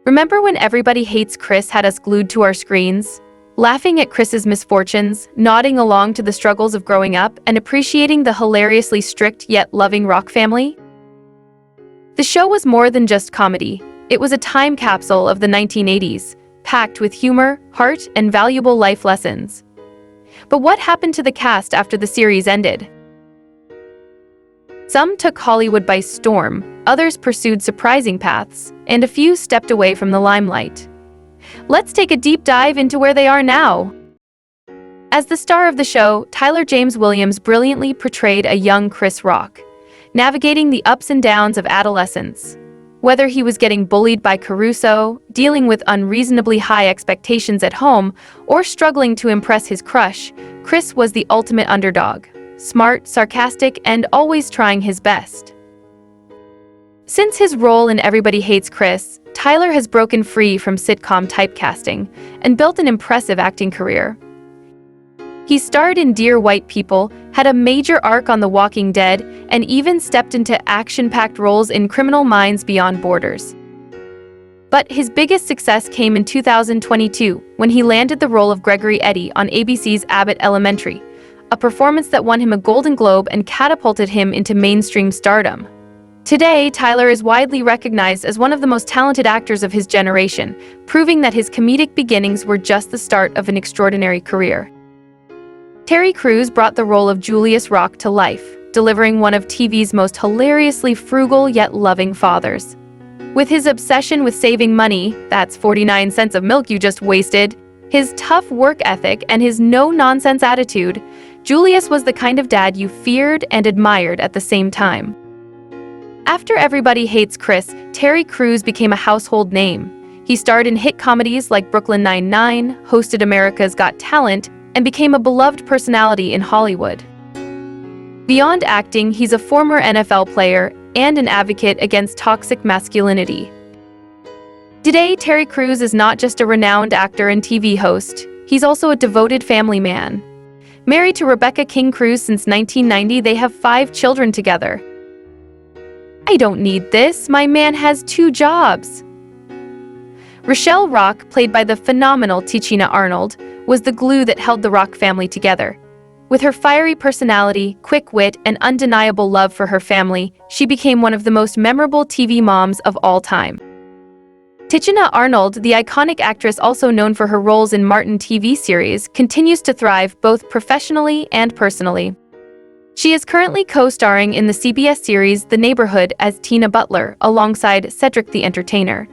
Remember when Everybody Hates Chris had us glued to our screens? Laughing at Chris's misfortunes, nodding along to the struggles of growing up, and appreciating the hilariously strict yet loving Rock family? The show was more than just comedy. It was a time capsule of the 1980s, packed with humor, heart, and valuable life lessons. But what happened to the cast after the series ended? Some took Hollywood by storm, others pursued surprising paths, and a few stepped away from the limelight. Let's take a deep dive into where they are now. As the star of the show, Tyler James Williams brilliantly portrayed a young Chris Rock, navigating the ups and downs of adolescence. Whether he was getting bullied by Caruso, dealing with unreasonably high expectations at home, or struggling to impress his crush, Chris was the ultimate underdog. Smart, sarcastic, and always trying his best. Since his role in Everybody Hates Chris, Tyler has broken free from sitcom typecasting and built an impressive acting career. He starred in Dear White People, had a major arc on The Walking Dead, and even stepped into action-packed roles in Criminal Minds Beyond Borders. But his biggest success came in 2022, when he landed the role of Gregory Eddy on ABC's Abbott Elementary, a performance that won him a Golden Globe and catapulted him into mainstream stardom. Today, Tyler is widely recognized as one of the most talented actors of his generation, proving that his comedic beginnings were just the start of an extraordinary career. Terry Crews brought the role of Julius Rock to life, delivering one of TV's most hilariously frugal yet loving fathers. With his obsession with saving money, that's 49 cents of milk you just wasted, his tough work ethic, and his no-nonsense attitude, Julius was the kind of dad you feared and admired at the same time. After Everybody Hates Chris, Terry Crews became a household name. He starred in hit comedies like Brooklyn Nine-Nine, hosted America's Got Talent, and became a beloved personality in Hollywood. Beyond acting, he's a former NFL player and an advocate against toxic masculinity. Today, Terry Crews is not just a renowned actor and TV host, he's also a devoted family man. Married to Rebecca King Crews since 1990, they have 5 children together. I don't need this, my man has 2 jobs. Rochelle Rock, played by the phenomenal Tachina Arnold, was the glue that held the Rock family together. With her fiery personality, quick wit, and undeniable love for her family, she became one of the most memorable TV moms of all time. Tichina Arnold, the iconic actress also known for her roles in Martin TV series, continues to thrive both professionally and personally. She is currently co-starring in the CBS series The Neighborhood as Tina Butler alongside Cedric the Entertainer,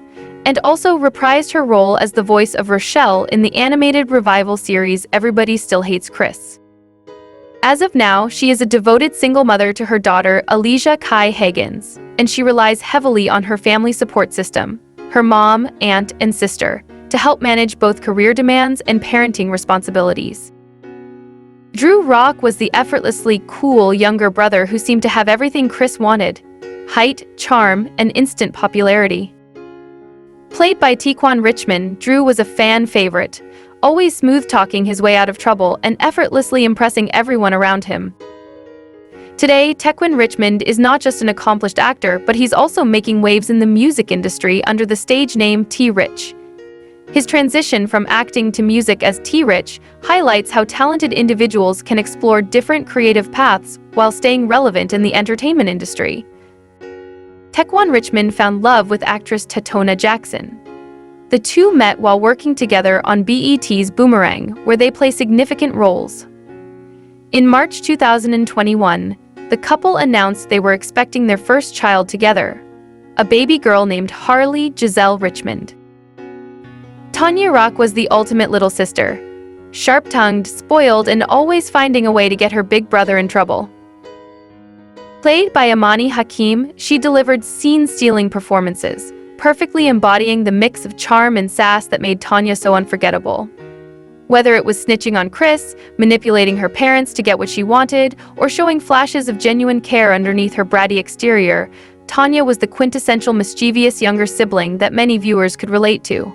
and also reprised her role as the voice of Rochelle in the animated revival series Everybody Still Hates Chris. As of now, she is a devoted single mother to her daughter, Alicia Kai Higgins, and she relies heavily on her family support system, her mom, aunt, and sister, to help manage both career demands and parenting responsibilities. Drew Rock was the effortlessly cool younger brother who seemed to have everything Chris wanted: height, charm, and instant popularity. Played by Tequan Richmond, Drew was a fan favorite, always smooth-talking his way out of trouble and effortlessly impressing everyone around him. Today, Tequan Richmond is not just an accomplished actor, but he's also making waves in the music industry under the stage name T-Rich. His transition from acting to music as T-Rich highlights how talented individuals can explore different creative paths while staying relevant in the entertainment industry. Tequan Richmond found love with actress Tonya Jackson. The two met while working together on BET's Boomerang, where they play significant roles. In March 2021, the couple announced they were expecting their first child together, a baby girl named Harley Giselle Richmond. Tonya Rock was the ultimate little sister, sharp-tongued, spoiled, and always finding a way to get her big brother in trouble. Played by Imani Hakeim, she delivered scene-stealing performances, perfectly embodying the mix of charm and sass that made Tonya so unforgettable. Whether it was snitching on Chris, manipulating her parents to get what she wanted, or showing flashes of genuine care underneath her bratty exterior, Tonya was the quintessential mischievous younger sibling that many viewers could relate to.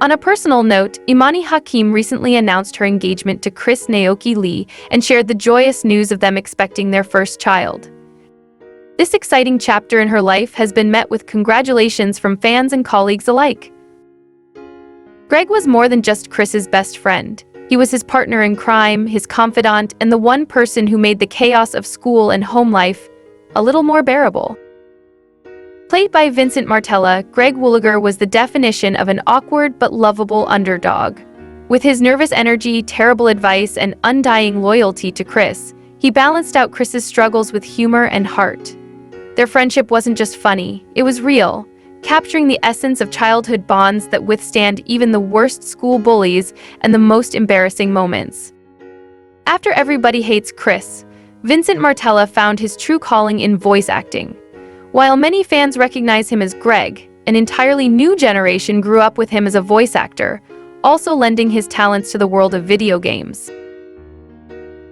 On a personal note, Imani Hakeim recently announced her engagement to Chris Naoki Lee and shared the joyous news of them expecting their first child. This exciting chapter in her life has been met with congratulations from fans and colleagues alike. Greg was more than just Chris's best friend. He was his partner in crime, his confidant, and the one person who made the chaos of school and home life a little more bearable. Played by Vincent Martella, Greg Wuliger was the definition of an awkward but lovable underdog. With his nervous energy, terrible advice, and undying loyalty to Chris, he balanced out Chris's struggles with humor and heart. Their friendship wasn't just funny, it was real, capturing the essence of childhood bonds that withstand even the worst school bullies and the most embarrassing moments. After Everybody Hates Chris, Vincent Martella found his true calling in voice acting. While many fans recognize him as Greg, an entirely new generation grew up with him as a voice actor, also lending his talents to the world of video games.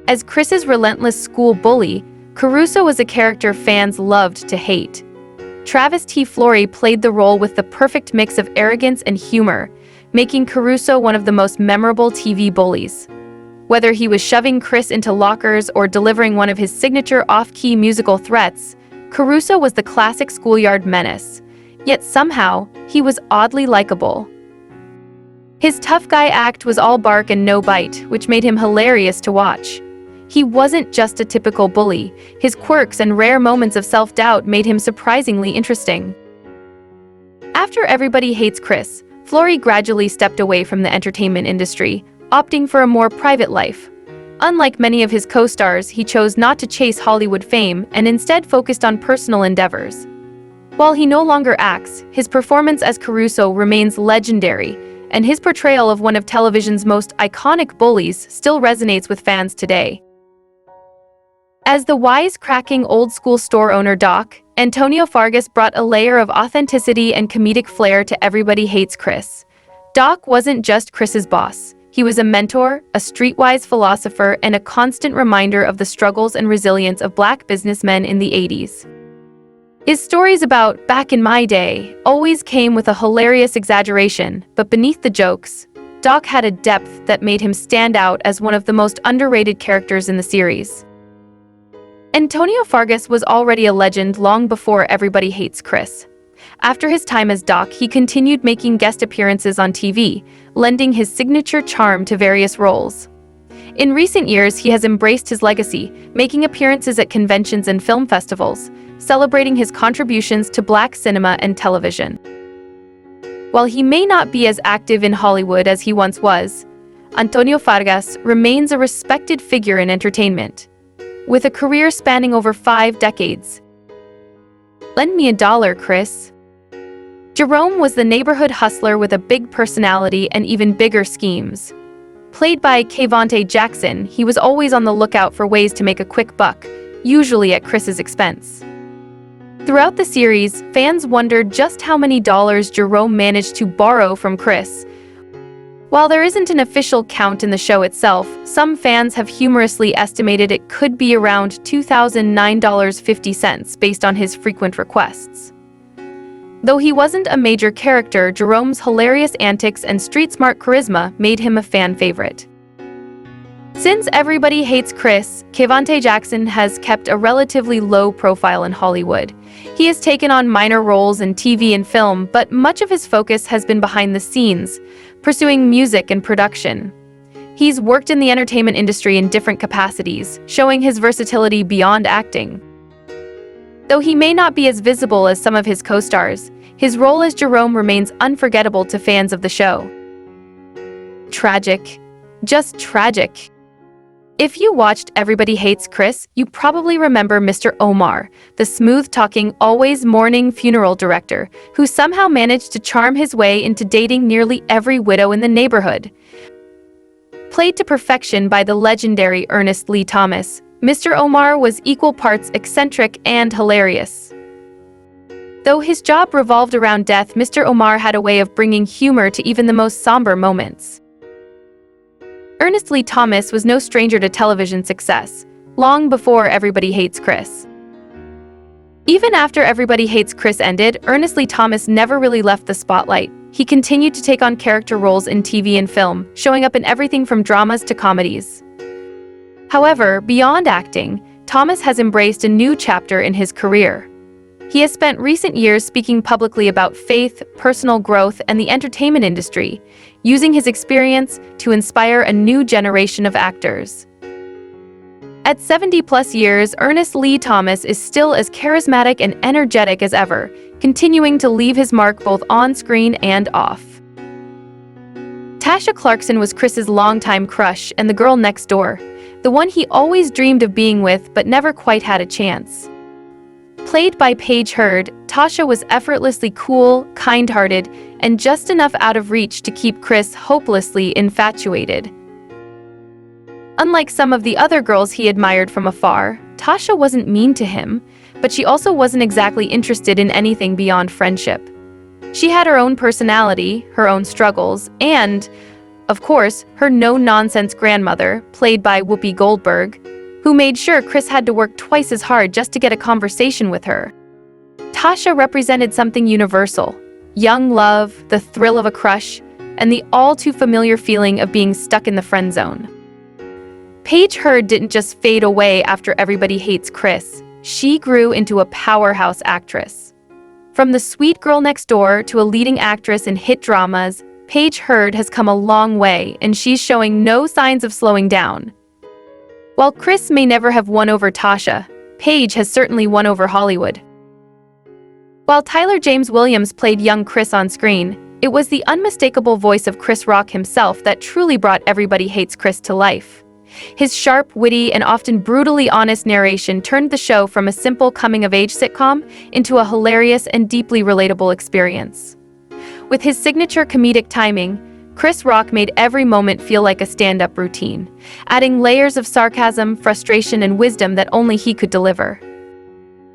As Chris's relentless school bully, Caruso was a character fans loved to hate. Travis T. Flory played the role with the perfect mix of arrogance and humor, making Caruso one of the most memorable TV bullies. Whether he was shoving Chris into lockers or delivering one of his signature off-key musical threats, Caruso was the classic schoolyard menace, yet somehow, he was oddly likable. His tough guy act was all bark and no bite, which made him hilarious to watch. He wasn't just a typical bully. His quirks and rare moments of self-doubt made him surprisingly interesting. After Everybody Hates Chris, Flory gradually stepped away from the entertainment industry, opting for a more private life. Unlike many of his co-stars, he chose not to chase Hollywood fame and instead focused on personal endeavors. While he no longer acts, his performance as Caruso remains legendary, and his portrayal of one of television's most iconic bullies still resonates with fans today. As the wise-cracking old-school store owner Doc, Antonio Fargas brought a layer of authenticity and comedic flair to Everybody Hates Chris. Doc wasn't just Chris's boss. He was a mentor, a streetwise philosopher, and a constant reminder of the struggles and resilience of Black businessmen in the 80s. His stories about "back in my day" always came with a hilarious exaggeration, but beneath the jokes, Doc had a depth that made him stand out as one of the most underrated characters in the series. Antonio Fargas was already a legend long before Everybody Hates Chris. After his time as Doc, he continued making guest appearances on TV, lending his signature charm to various roles. In recent years, he has embraced his legacy, making appearances at conventions and film festivals, celebrating his contributions to Black cinema and television. While he may not be as active in Hollywood as he once was, Antonio Fargas remains a respected figure in entertainment. With a career spanning over 5 decades. Lend me $1, Chris. Jerome was the neighborhood hustler with a big personality and even bigger schemes. Played by Cedric Jackson, he was always on the lookout for ways to make a quick buck, usually at Chris's expense. Throughout the series, fans wondered just how many dollars Jerome managed to borrow from Chris. While there isn't an official count in the show itself, some fans have humorously estimated it could be around $2,009.50 based on his frequent requests. Though he wasn't a major character, Jerome's hilarious antics and street-smart charisma made him a fan favorite. Since Everybody Hates Chris, Cedric Jackson has kept a relatively low profile in Hollywood. He has taken on minor roles in TV and film, but much of his focus has been behind the scenes, pursuing music and production. He's worked in the entertainment industry in different capacities, showing his versatility beyond acting. Though he may not be as visible as some of his co-stars, his role as Jerome remains unforgettable to fans of the show. Tragic. Just tragic. If you watched Everybody Hates Chris, you probably remember Mr. Omar, the smooth-talking, always mourning funeral director, who somehow managed to charm his way into dating nearly every widow in the neighborhood. Played to perfection by the legendary Ernest Lee Thomas, Mr. Omar was equal parts eccentric and hilarious. Though his job revolved around death, Mr. Omar had a way of bringing humor to even the most somber moments. Ernest Lee Thomas was no stranger to television success, long before Everybody Hates Chris. Even after Everybody Hates Chris ended, Ernest Lee Thomas never really left the spotlight. He continued to take on character roles in TV and film, showing up in everything from dramas to comedies. However, beyond acting, Thomas has embraced a new chapter in his career. He has spent recent years speaking publicly about faith, personal growth, and the entertainment industry, using his experience to inspire a new generation of actors. At 70-plus years, Ernest Lee Thomas is still as charismatic and energetic as ever, continuing to leave his mark both on screen and off. Tasha Clarkson was Chris's longtime crush and the girl next door, the one he always dreamed of being with but never quite had a chance. Played by Paige Herd, Tasha was effortlessly cool, kind-hearted, and just enough out of reach to keep Chris hopelessly infatuated. Unlike some of the other girls he admired from afar, Tasha wasn't mean to him, but she also wasn't exactly interested in anything beyond friendship. She had her own personality, her own struggles, and, of course, her no-nonsense grandmother, played by Whoopi Goldberg, who made sure Chris had to work twice as hard just to get a conversation with her. Tasha represented something universal: young love, the thrill of a crush, and the all-too-familiar feeling of being stuck in the friend zone. Paige Herd didn't just fade away after Everybody Hates Chris. She grew into a powerhouse actress. From the sweet girl next door to a leading actress in hit dramas, Paige Herd has come a long way, and she's showing no signs of slowing down. While Chris may never have won over Tasha, Paige has certainly won over Hollywood. While Tyler James Williams played young Chris on screen, it was the unmistakable voice of Chris Rock himself that truly brought Everybody Hates Chris to life. His sharp, witty, and often brutally honest narration turned the show from a simple coming-of-age sitcom into a hilarious and deeply relatable experience. With his signature comedic timing, Chris Rock made every moment feel like a stand-up routine, adding layers of sarcasm, frustration, and wisdom that only he could deliver.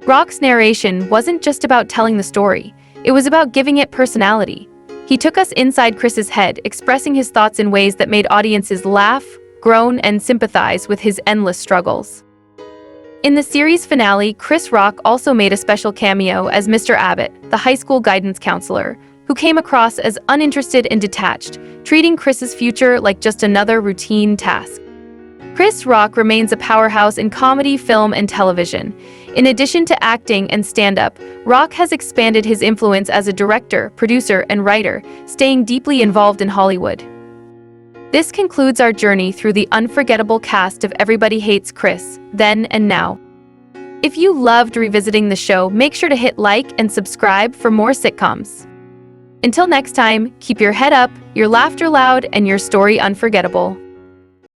Rock's narration wasn't just about telling the story, it was about giving it personality. He took us inside Chris's head, expressing his thoughts in ways that made audiences laugh, groan, and sympathize with his endless struggles. In the series finale, Chris Rock also made a special cameo as Mr. Abbott, the high school guidance counselor, who came across as uninterested and detached, treating Chris's future like just another routine task. Chris Rock remains a powerhouse in comedy, film, and television. In addition to acting and stand-up, Rock has expanded his influence as a director, producer, and writer, staying deeply involved in Hollywood. This concludes our journey through the unforgettable cast of Everybody Hates Chris, Then and Now. If you loved revisiting the show, make sure to hit like and subscribe for more sitcoms. Until next time, keep your head up, your laughter loud, and your story unforgettable.